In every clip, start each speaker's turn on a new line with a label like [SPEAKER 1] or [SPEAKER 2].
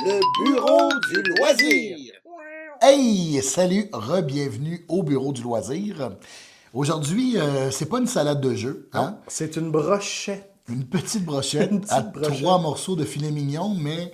[SPEAKER 1] Le bureau du loisir.
[SPEAKER 2] Hey, salut, re-bienvenue au bureau du loisir. Aujourd'hui, c'est pas une salade de jeux, hein?
[SPEAKER 1] C'est une brochette.
[SPEAKER 2] Une petite brochette
[SPEAKER 1] Une petite
[SPEAKER 2] à
[SPEAKER 1] brochette.
[SPEAKER 2] 3 morceaux de filet mignon, mais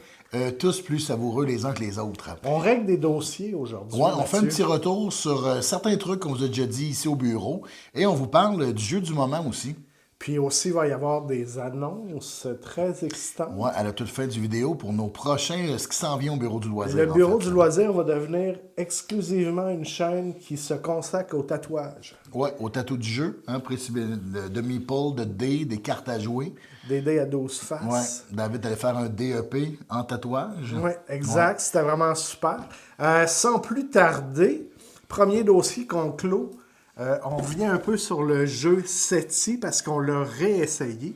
[SPEAKER 2] tous plus savoureux les uns que les autres.
[SPEAKER 1] On règle des dossiers aujourd'hui.
[SPEAKER 2] Ouais, on fait un
[SPEAKER 1] Mathieu.
[SPEAKER 2] petit retour sur certains trucs qu'on vous a déjà dit ici au bureau et on vous parle du jeu du moment aussi.
[SPEAKER 1] Puis aussi, il va y avoir des annonces très excitantes.
[SPEAKER 2] Ouais, à la toute fin du vidéo pour nos prochains, ce qui s'en vient au bureau du loisir.
[SPEAKER 1] Le
[SPEAKER 2] en
[SPEAKER 1] bureau
[SPEAKER 2] fait.
[SPEAKER 1] du loisir va devenir exclusivement une chaîne qui se consacre au tatouage.
[SPEAKER 2] Ouais, au tatou du jeu, hein, de meeple, de dés, des cartes à jouer.
[SPEAKER 1] Des dés à 12
[SPEAKER 2] Ouais,
[SPEAKER 1] faces.
[SPEAKER 2] David allait faire un DEP en tatouage.
[SPEAKER 1] Oui, exact. C'était vraiment super. Sans plus tarder, premier dossier qu'on clôt. On revient un peu sur le jeu SETI parce qu'on l'a réessayé.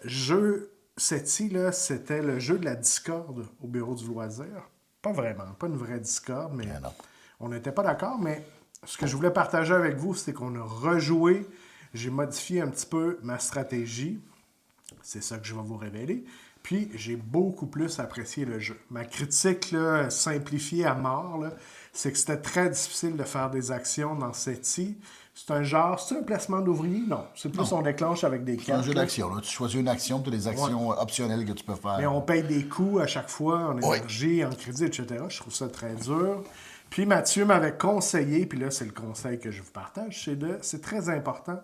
[SPEAKER 1] Jeu SETI, là, c'était le jeu de la discorde au bureau du loisir. Pas vraiment, pas une vraie discorde, mais
[SPEAKER 2] non.
[SPEAKER 1] on n'était pas d'accord. Mais ce que je voulais partager avec vous, c'est qu'on a rejoué. J'ai modifié un petit peu ma stratégie. C'est ça que je vais vous révéler. Puis, j'ai beaucoup plus apprécié le jeu. Ma critique, là, simplifiée à mort, là, c'est que c'était très difficile de faire des actions dans SETI. C'est un genre, c'est un placement d'ouvrier? Non. C'est plus on déclenche avec des
[SPEAKER 2] C'est un
[SPEAKER 1] cartes.
[SPEAKER 2] jeu
[SPEAKER 1] là.
[SPEAKER 2] d'action. Là. Tu choisis une action, tu as des actions optionnelles que tu peux faire.
[SPEAKER 1] Mais on paye des coûts à chaque fois en énergie, en crédit, etc. Je trouve ça très dur. Puis Mathieu m'avait conseillé, puis là, c'est le conseil que je vous partage, c'est très important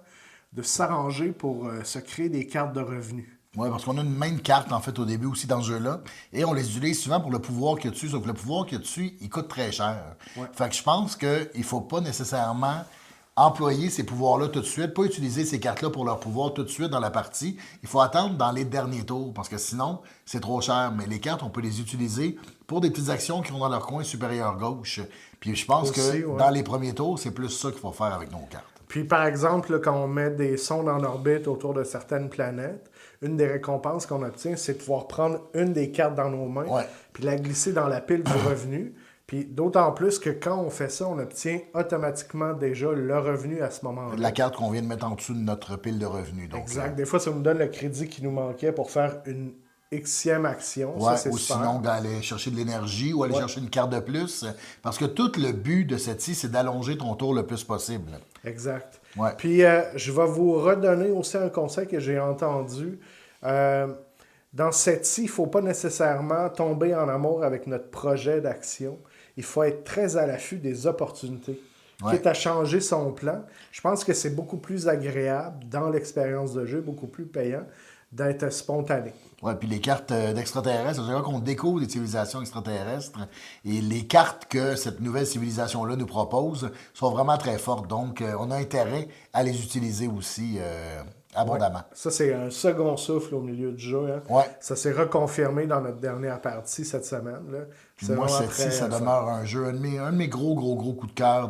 [SPEAKER 1] de s'arranger pour se créer des cartes de revenus.
[SPEAKER 2] Oui, parce qu'on a une main de carte, en fait, au début aussi dans ce jeu-là. Et on les utilise souvent pour le pouvoir qu'il y a dessus. Sauf que le pouvoir qu'il y a dessus, il coûte très cher.
[SPEAKER 1] Ouais.
[SPEAKER 2] Fait que je pense qu'il ne faut pas nécessairement employer ces pouvoirs-là tout de suite, pas utiliser ces cartes-là pour leur pouvoir tout de suite dans la partie. Il faut attendre dans les derniers tours, parce que sinon, c'est trop cher. Mais les cartes, on peut les utiliser pour des petites actions qui sont dans leur coin supérieur gauche. Puis je pense
[SPEAKER 1] Aussi,
[SPEAKER 2] que
[SPEAKER 1] ouais.
[SPEAKER 2] dans les premiers tours, c'est plus ça qu'il faut faire avec nos cartes.
[SPEAKER 1] Puis, par exemple, là, quand on met des sondes en orbite autour de certaines planètes, une des récompenses qu'on obtient, c'est de pouvoir prendre une des cartes dans nos mains,
[SPEAKER 2] Ouais.
[SPEAKER 1] puis la glisser dans la pile du revenu. Puis, d'autant plus que quand on fait ça, on obtient automatiquement déjà le revenu à ce moment-là.
[SPEAKER 2] La carte qu'on vient de mettre en dessous de notre pile de revenus. Donc,
[SPEAKER 1] Exact. Des fois, ça nous donne le crédit qui nous manquait pour faire une Xème action.
[SPEAKER 2] ouais,
[SPEAKER 1] Ça, c'est
[SPEAKER 2] ou
[SPEAKER 1] super.
[SPEAKER 2] sinon d'aller chercher de l'énergie ou aller chercher une carte de plus. Parce que tout le but de SETI, c'est d'allonger ton tour le plus possible.
[SPEAKER 1] Exact.
[SPEAKER 2] Ouais.
[SPEAKER 1] Puis, je vais vous redonner aussi un conseil que j'ai entendu. Dans SETI, il ne faut pas nécessairement tomber en amour avec notre projet d'action. Il faut être très à l'affût des opportunités.
[SPEAKER 2] Ouais.
[SPEAKER 1] Quitte à changer son plan, je pense que c'est beaucoup plus agréable dans l'expérience de jeu, beaucoup plus payant d'être spontané.
[SPEAKER 2] Ouais, puis les cartes d'extraterrestres, c'est-à-dire qu'on découvre des civilisations extraterrestres et les cartes que cette nouvelle civilisation-là nous propose sont vraiment très fortes. Donc, on a intérêt à les utiliser aussi abondamment.
[SPEAKER 1] Ça, c'est un second souffle au milieu du jeu. Hein.
[SPEAKER 2] Ouais.
[SPEAKER 1] Ça s'est reconfirmé dans notre dernière partie cette semaine. Là. C'est
[SPEAKER 2] Moi,
[SPEAKER 1] vraiment
[SPEAKER 2] SETI, ça
[SPEAKER 1] fun.
[SPEAKER 2] demeure un jeu, un de mes gros coups de cœur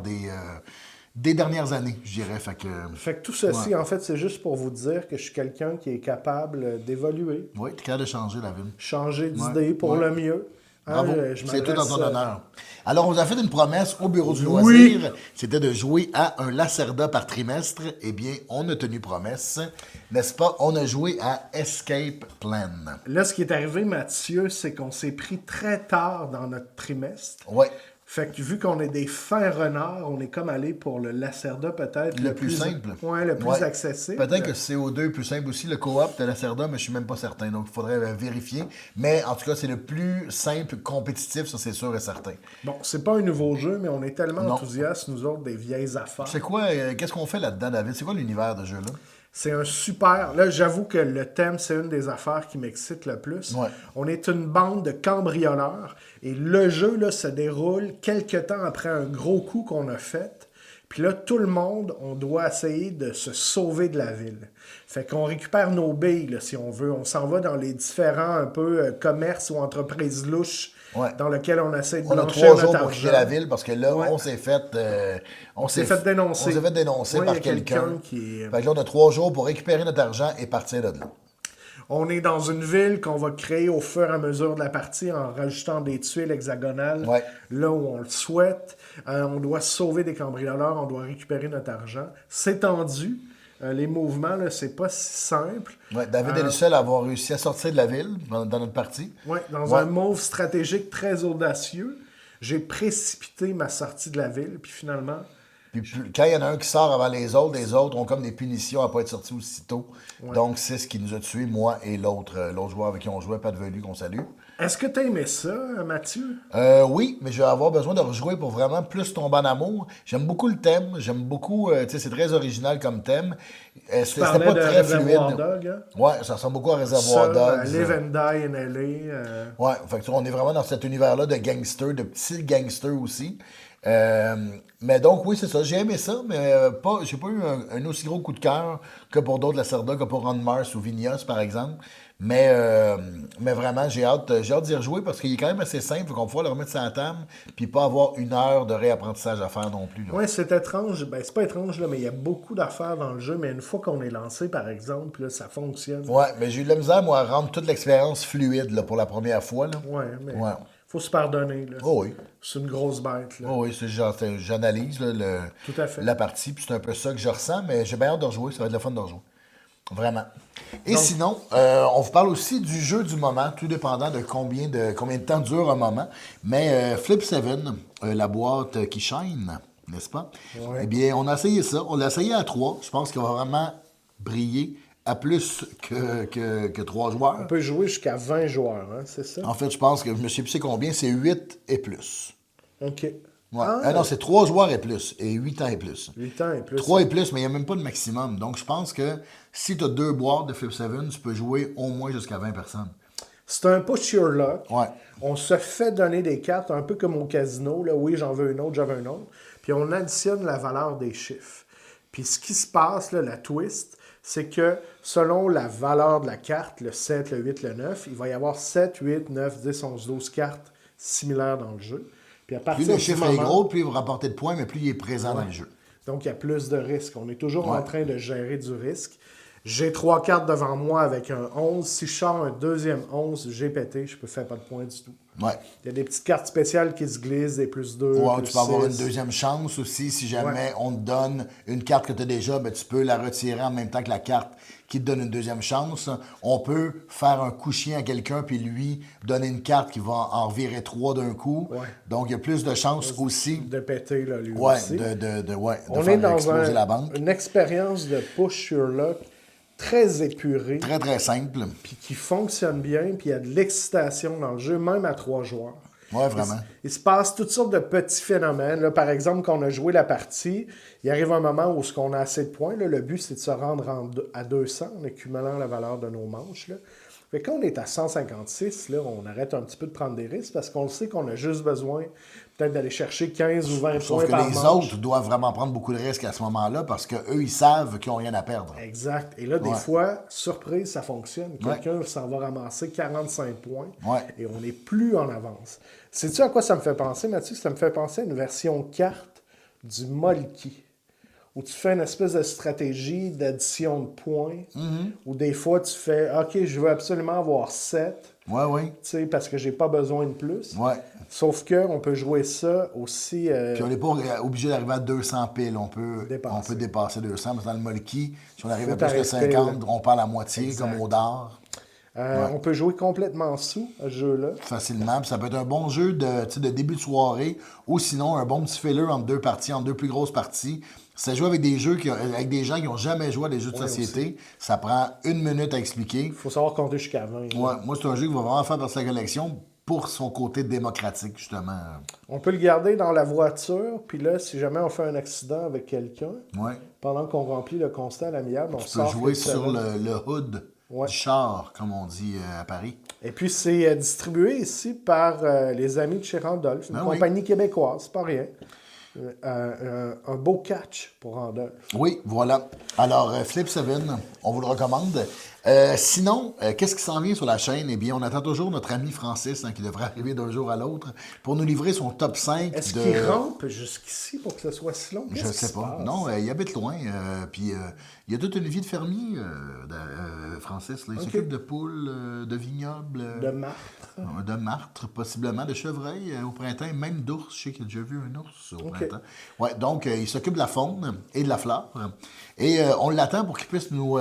[SPEAKER 2] des dernières années, je dirais.
[SPEAKER 1] Fait que tout ceci, en fait, c'est juste pour vous dire que je suis quelqu'un qui est capable d'évoluer,
[SPEAKER 2] Oui, tu es capable de changer la ville.
[SPEAKER 1] changer d'idée pour le mieux. Hein,
[SPEAKER 2] Bravo,
[SPEAKER 1] je
[SPEAKER 2] c'est tout en
[SPEAKER 1] m'adresse,
[SPEAKER 2] ton honneur. Alors, on vous a fait une promesse au bureau du
[SPEAKER 1] Oui.
[SPEAKER 2] loisir, c'était de jouer à un Lacerda par trimestre. Eh bien, on a tenu promesse, n'est-ce pas? On a joué à Escape Plan.
[SPEAKER 1] Là, ce qui est arrivé, Mathieu, c'est qu'on s'est pris très tard dans notre trimestre.
[SPEAKER 2] Oui,
[SPEAKER 1] Fait que vu qu'on est des fins renards, on est comme allé pour le Lacerda peut-être.
[SPEAKER 2] le plus simple.
[SPEAKER 1] Ouais, le plus
[SPEAKER 2] Ouais.
[SPEAKER 1] accessible.
[SPEAKER 2] Peut-être que CO2 est plus simple aussi, le coop de Lacerda, mais je suis même pas certain, donc il faudrait vérifier. Mais en tout cas, c'est le plus simple, compétitif, ça c'est sûr et certain.
[SPEAKER 1] Bon, c'est pas un nouveau jeu, mais on est tellement
[SPEAKER 2] Non.
[SPEAKER 1] enthousiastes, nous autres, des vieilles affaires.
[SPEAKER 2] C'est quoi, qu'est-ce qu'on fait là-dedans, David? C'est quoi l'univers de jeu-là?
[SPEAKER 1] C'est un super... Là, j'avoue que le thème, c'est une des affaires qui m'excite le plus.
[SPEAKER 2] Ouais.
[SPEAKER 1] On est une bande de cambrioleurs et le jeu là, se déroule quelques temps après un gros coup qu'on a fait. Puis là, tout le monde, on doit essayer de se sauver de la ville. Fait qu'on récupère nos billes, là, si on veut. On s'en va dans les différents un peu commerces ou entreprises louches dans lesquelles on essaie de
[SPEAKER 2] On a
[SPEAKER 1] blanchir
[SPEAKER 2] 3
[SPEAKER 1] notre
[SPEAKER 2] jours pour
[SPEAKER 1] argent.
[SPEAKER 2] quitter la ville parce que là,
[SPEAKER 1] Ouais.
[SPEAKER 2] on s'est fait...
[SPEAKER 1] On s'est fait dénoncer.
[SPEAKER 2] On s'est fait dénoncer
[SPEAKER 1] Ouais,
[SPEAKER 2] par
[SPEAKER 1] il y a
[SPEAKER 2] quelqu'un.
[SPEAKER 1] qui est-
[SPEAKER 2] Fait que là, on a 3 jours pour récupérer notre argent et partir de là.
[SPEAKER 1] On est dans une ville qu'on va créer au fur et à mesure de la partie en rajoutant des tuiles hexagonales
[SPEAKER 2] Ouais.
[SPEAKER 1] là où on le souhaite. On doit sauver des cambrioleurs, on doit récupérer notre argent. C'est tendu. Les mouvements, là, c'est pas si simple.
[SPEAKER 2] Ouais, David est le seul à avoir réussi à sortir de la ville dans notre partie.
[SPEAKER 1] Ouais, dans un move stratégique très audacieux, j'ai précipité ma sortie de la ville, puis finalement,
[SPEAKER 2] Puis quand il y en a un qui sort avant les autres ont comme des punitions à ne pas être sortis aussitôt. Donc, c'est ce qui nous a tués, moi et l'autre joueur avec qui on jouait, Pat Velu, qu'on salue.
[SPEAKER 1] est-ce que t'as aimé ça, Mathieu?
[SPEAKER 2] Oui, mais je vais avoir besoin de rejouer pour vraiment plus tomber en amour. J'aime beaucoup le thème, j'aime beaucoup, tu sais, c'est très original comme thème. C'était
[SPEAKER 1] Parlais
[SPEAKER 2] pas
[SPEAKER 1] de
[SPEAKER 2] très
[SPEAKER 1] Reservoir
[SPEAKER 2] fluide.
[SPEAKER 1] Dog, hein?
[SPEAKER 2] Ouais, ça ressemble beaucoup à
[SPEAKER 1] Ça,
[SPEAKER 2] Reservoir Dogs.
[SPEAKER 1] Live and Die in L.A.
[SPEAKER 2] Ouais, fait que, tu vois, on est vraiment dans cet univers-là de gangsters, de petits gangsters aussi. Mais donc, oui, c'est ça. J'ai aimé ça, mais j'ai pas eu un aussi gros coup de cœur que pour d'autres Lacerda, que pour Ron Mars ou Vignos, par exemple. Mais vraiment, j'ai hâte d'y rejouer parce qu'il est quand même assez simple, qu'on va pouvoir le remettre sur la table, puis pas avoir 1 heure de réapprentissage à faire non plus. Là.
[SPEAKER 1] Oui, c'est étrange. Ben, c'est pas étrange, là, mais il y a beaucoup d'affaires dans le jeu. Mais une fois qu'on est lancé, par exemple, là, ça fonctionne.
[SPEAKER 2] Ouais, mais j'ai eu de la misère, moi, à rendre toute l'expérience fluide là, pour la première fois. Là.
[SPEAKER 1] Ouais, mais
[SPEAKER 2] Ouais.
[SPEAKER 1] faut se pardonner. Là.
[SPEAKER 2] Oh oui.
[SPEAKER 1] C'est une grosse bête. Là.
[SPEAKER 2] Oh oui, j'analyse là,
[SPEAKER 1] Tout à fait.
[SPEAKER 2] la partie, puis c'est un peu ça que je ressens, mais j'ai bien hâte de rejouer, ça va être le fun de rejouer. Vraiment. Et
[SPEAKER 1] Donc,
[SPEAKER 2] sinon, on vous parle aussi du jeu du moment, tout dépendant de combien de temps dure un moment. Mais Flip 7, la boîte qui shine, n'est-ce pas?
[SPEAKER 1] Ouais.
[SPEAKER 2] Eh bien, on a essayé ça. On l'a essayé à 3. Je pense qu'il va vraiment briller à plus que 3 joueurs.
[SPEAKER 1] on peut jouer jusqu'à 20 joueurs, hein, c'est ça?
[SPEAKER 2] En fait, je pense que je me sais plus c'est combien, c'est 8 et plus.
[SPEAKER 1] OK.
[SPEAKER 2] Ouais.
[SPEAKER 1] Ah,
[SPEAKER 2] non, c'est 3 joueurs et plus, et 8 ans et plus.
[SPEAKER 1] 8 ans et plus.
[SPEAKER 2] 3 et plus, mais il n'y a même pas de maximum. Donc, je pense que si tu as 2 boîtes de Flip 7, tu peux jouer au moins jusqu'à 20 personnes.
[SPEAKER 1] C'est un push your luck.
[SPEAKER 2] Ouais.
[SPEAKER 1] On se fait donner des cartes, un peu comme au casino. Là. Oui, j'en veux une autre, j'en veux une autre. Puis on additionne la valeur des chiffres. Puis ce qui se passe, là, la twist, c'est que selon la valeur de la carte, le 7, le 8, le 9, il va y avoir 7, 8, 9, 10, 11, 12 cartes similaires dans le jeu. Puis à partir
[SPEAKER 2] Plus le
[SPEAKER 1] du
[SPEAKER 2] chiffre
[SPEAKER 1] moment-
[SPEAKER 2] est gros, plus il va rapporter de points, mais plus il est présent dans le jeu.
[SPEAKER 1] Donc, il y a plus de risques. On est toujours
[SPEAKER 2] Ouais.
[SPEAKER 1] en train de gérer du risque. J'ai 3 cartes devant moi avec un 11. Si je sors un deuxième 11, j'ai pété. Je peux faire pas de points du tout.
[SPEAKER 2] Ouais.
[SPEAKER 1] Il y a des petites cartes spéciales qui se glissent, des plus 2,
[SPEAKER 2] Ouais,
[SPEAKER 1] plus
[SPEAKER 2] tu peux avoir une
[SPEAKER 1] 6.
[SPEAKER 2] deuxième chance aussi. Si jamais
[SPEAKER 1] Ouais.
[SPEAKER 2] on te donne une carte que tu as déjà, ben, tu peux la retirer en même temps que la carte qui te donne une deuxième chance. On peut faire un coup chien à quelqu'un puis lui donner une carte qui va en revirer 3 d'un coup.
[SPEAKER 1] Ouais.
[SPEAKER 2] Donc, il y a plus de chances aussi
[SPEAKER 1] De péter, là, lui
[SPEAKER 2] ouais,
[SPEAKER 1] aussi.
[SPEAKER 2] de
[SPEAKER 1] On
[SPEAKER 2] faire
[SPEAKER 1] est dans
[SPEAKER 2] exploser la banque.
[SPEAKER 1] une expérience de push your luck très épurée,
[SPEAKER 2] Très, très simple.
[SPEAKER 1] puis qui fonctionne bien, puis il y a de l'excitation dans le jeu, même à 3 joueurs.
[SPEAKER 2] Ouais, vraiment.
[SPEAKER 1] Il se passe toutes sortes de petits phénomènes. Là, par exemple, quand on a joué la partie, il arrive un moment où on a assez de points. Là, le but, c'est de se rendre à 200 en accumulant la valeur de nos manches. Là. Fait que quand on est à 156, là, on arrête un petit peu de prendre des risques parce qu'on sait qu'on a juste besoin peut-être d'aller chercher 15 ou 20
[SPEAKER 2] Sauf
[SPEAKER 1] points
[SPEAKER 2] que
[SPEAKER 1] par
[SPEAKER 2] les
[SPEAKER 1] manche.
[SPEAKER 2] autres doivent vraiment prendre beaucoup de risques à ce moment-là parce qu'eux, ils savent qu'ils n'ont rien à perdre.
[SPEAKER 1] Exact. Et là, des
[SPEAKER 2] Ouais.
[SPEAKER 1] fois, surprise, ça fonctionne. Quelqu'un s'en va ramasser 45 points
[SPEAKER 2] Ouais.
[SPEAKER 1] et on n'est plus en avance. Sais-tu à quoi ça me fait penser, Mathieu? Ça me fait penser à une version carte du Molki, où tu fais une espèce de stratégie d'addition de points, où des fois tu fais « OK, je veux absolument avoir 7,
[SPEAKER 2] Ouais, oui.
[SPEAKER 1] parce que j'ai pas besoin de plus.
[SPEAKER 2] Ouais.
[SPEAKER 1] Sauf qu'on peut jouer ça aussi...
[SPEAKER 2] Puis on n'est pas obligé d'arriver à 200 piles. On peut
[SPEAKER 1] Dépasser.
[SPEAKER 2] dépasser 200. Mais dans le Molki, si on arrive
[SPEAKER 1] Faut
[SPEAKER 2] à plus de
[SPEAKER 1] t'arrêter,
[SPEAKER 2] 50,
[SPEAKER 1] là.
[SPEAKER 2] on perd la moitié,
[SPEAKER 1] Exact.
[SPEAKER 2] comme au dard.
[SPEAKER 1] On peut jouer complètement sous à ce jeu-là.
[SPEAKER 2] Facilement. Puis ça peut être un bon jeu de début de soirée ou sinon un bon petit filler entre 2 parties, entre 2 plus grosses parties. Ça joue avec des jeux avec des gens qui n'ont jamais joué à des jeux de société. Ça prend 1 minute à expliquer.
[SPEAKER 1] Il faut savoir compter jusqu'à 20.
[SPEAKER 2] Ouais, moi, c'est un jeu qui va vraiment faire partie de sa collection pour son côté démocratique, justement.
[SPEAKER 1] On peut le garder dans la voiture, puis là, si jamais on fait un accident avec quelqu'un,
[SPEAKER 2] Ouais.
[SPEAKER 1] pendant qu'on remplit le constat à l'amiable, on
[SPEAKER 2] Tu peux
[SPEAKER 1] sort
[SPEAKER 2] jouer
[SPEAKER 1] Flip
[SPEAKER 2] sur
[SPEAKER 1] Seven.
[SPEAKER 2] le hood
[SPEAKER 1] Ouais.
[SPEAKER 2] du char, comme on dit à Paris.
[SPEAKER 1] Et puis, c'est distribué ici par les amis de chez Randolph, une
[SPEAKER 2] Ah oui.
[SPEAKER 1] compagnie québécoise, c'est pas rien. Un beau catch pour Randolph.
[SPEAKER 2] Oui, voilà. Alors, Flip 7, on vous le recommande. Sinon, qu'est-ce qui s'en vient sur la chaîne? Eh bien, on attend toujours notre ami Francis, qui devrait arriver d'un jour à l'autre, pour nous livrer son top 5
[SPEAKER 1] Est-ce
[SPEAKER 2] de...
[SPEAKER 1] qu'il rampe jusqu'ici pour que ce soit si long?
[SPEAKER 2] Je
[SPEAKER 1] Qu'est-ce qui
[SPEAKER 2] sais
[SPEAKER 1] se
[SPEAKER 2] pas.
[SPEAKER 1] passe?
[SPEAKER 2] Non, il habite loin. Puis il a toute une vie de fermier, Francis. Là. Il s'occupe de poules, de vignobles,
[SPEAKER 1] De martre.
[SPEAKER 2] de martres, possiblement, de chevreuils au printemps, et même d'ours. Je sais qu'il a déjà vu un ours au printemps. hein. Ouais, donc, il s'occupe de la faune et de la flore. Et on l'attend pour qu'il puisse nous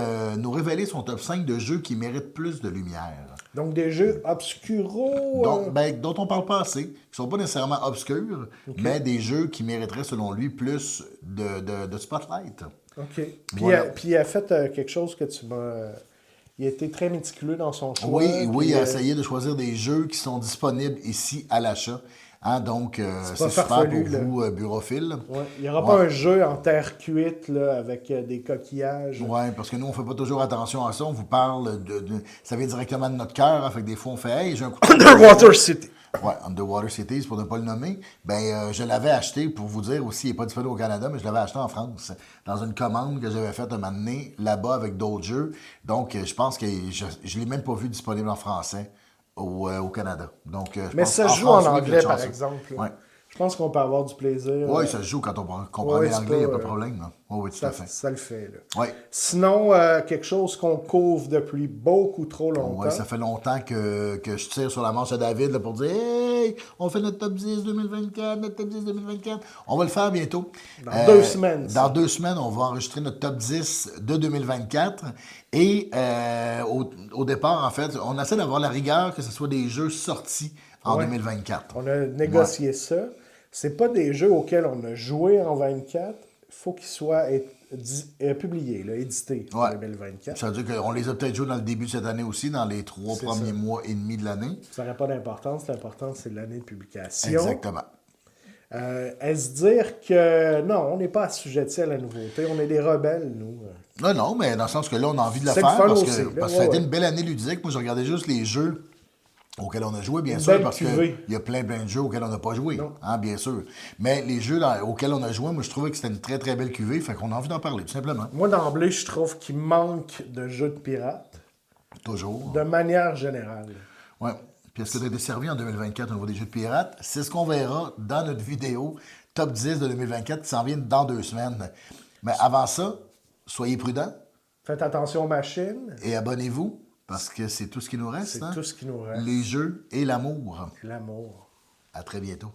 [SPEAKER 2] révéler son top 5 de jeux qui méritent plus de lumière.
[SPEAKER 1] Donc, des jeux obscuraux.
[SPEAKER 2] Dont on parle pas assez, qui sont pas nécessairement obscurs, mais des jeux qui mériteraient, selon lui, plus de spotlight.
[SPEAKER 1] OK. Puis,
[SPEAKER 2] Voilà.
[SPEAKER 1] il a fait quelque chose que tu m'as... Il a été très méticuleux dans son choix.
[SPEAKER 2] Oui,
[SPEAKER 1] puis,
[SPEAKER 2] il a essayé de choisir des jeux qui sont disponibles ici à l'achat. Hein, donc, c'est
[SPEAKER 1] pas
[SPEAKER 2] super
[SPEAKER 1] farfelu,
[SPEAKER 2] pour
[SPEAKER 1] là.
[SPEAKER 2] vous, burophiles.
[SPEAKER 1] Ouais. Il n'y aura pas un jeu en terre cuite là, avec des coquillages.
[SPEAKER 2] Oui, parce que nous, on fait pas toujours attention à ça. On vous parle ça vient directement de notre cœur. Hein, fait que des fois, on fait « Hey, j'ai un coup de
[SPEAKER 1] Underwater City.
[SPEAKER 2] Ouais, Underwater Cities, pour ne pas le nommer. Je l'avais acheté, pour vous dire aussi, il n'est pas disponible au Canada, mais je l'avais acheté en France, dans une commande que j'avais faite un moment donné, là-bas, avec d'autres jeux. Donc, je pense que je ne l'ai même pas vu disponible en français au Canada. Donc, je
[SPEAKER 1] Mais
[SPEAKER 2] pense
[SPEAKER 1] ça se joue
[SPEAKER 2] France,
[SPEAKER 1] en
[SPEAKER 2] oui,
[SPEAKER 1] anglais,
[SPEAKER 2] vous êtes
[SPEAKER 1] par
[SPEAKER 2] chanceux.
[SPEAKER 1] exemple.
[SPEAKER 2] Ouais.
[SPEAKER 1] Je pense qu'on peut avoir du plaisir.
[SPEAKER 2] Oui, ça se joue quand on comprend
[SPEAKER 1] Ouais,
[SPEAKER 2] bien
[SPEAKER 1] c'est
[SPEAKER 2] l'anglais, il n'y a
[SPEAKER 1] pas,
[SPEAKER 2] pas de problème. Hein. Oui, tout à fait.
[SPEAKER 1] Ça le fait. Là.
[SPEAKER 2] Oui.
[SPEAKER 1] Sinon, quelque chose qu'on couvre depuis beaucoup trop longtemps.
[SPEAKER 2] Oui, ça fait longtemps que je tire sur la manche à David là, pour dire « Hey, on fait notre top 10 2024, notre top 10 2024. » On va le faire bientôt.
[SPEAKER 1] Dans 2 semaines.
[SPEAKER 2] Dans 2 semaines, on va enregistrer notre top 10 de 2024. Et au départ, en fait, on essaie d'avoir la rigueur que ce soit des jeux sortis en 2024.
[SPEAKER 1] On a négocié ça. C'est pas des jeux auxquels on a joué en 24. Il faut qu'ils soient publiés, là, édités en 2024.
[SPEAKER 2] Ça veut dire qu'on les a peut-être joués dans le début de cette année aussi, dans les 3 premiers mois et demi de l'année.
[SPEAKER 1] Ça n'aurait pas d'importance. L'important, c'est l'année de publication.
[SPEAKER 2] Exactement.
[SPEAKER 1] Est-ce dire que non, on n'est pas assujettis à la nouveauté. On est des rebelles, nous.
[SPEAKER 2] Non, mais dans le sens que là, on a envie de le
[SPEAKER 1] C'est
[SPEAKER 2] faire
[SPEAKER 1] le fun
[SPEAKER 2] parce
[SPEAKER 1] aussi,
[SPEAKER 2] que ça a été une belle année ludique. Moi, je regardais juste les jeux auxquels on a joué, bien sûr, parce qu'il y a plein de jeux auxquels on n'a pas joué, hein, bien sûr. Mais les jeux auxquels on a joué, moi, je trouvais que c'était une très, très belle cuvée, fait qu'on a envie d'en parler, tout simplement.
[SPEAKER 1] Moi, d'emblée, je trouve qu'il manque de jeux de pirates.
[SPEAKER 2] Toujours.
[SPEAKER 1] De manière générale.
[SPEAKER 2] Oui. Puis est-ce que tu as été servi en 2024 au niveau des jeux de pirates? C'est ce qu'on verra dans notre vidéo Top 10 de 2024 qui s'en vient dans 2 semaines. Mais avant ça, soyez prudents.
[SPEAKER 1] Faites attention aux machines.
[SPEAKER 2] Et abonnez-vous, parce que c'est tout ce qui nous reste.
[SPEAKER 1] C'est tout ce qui nous reste.
[SPEAKER 2] Les jeux et l'amour.
[SPEAKER 1] L'amour.
[SPEAKER 2] À très bientôt.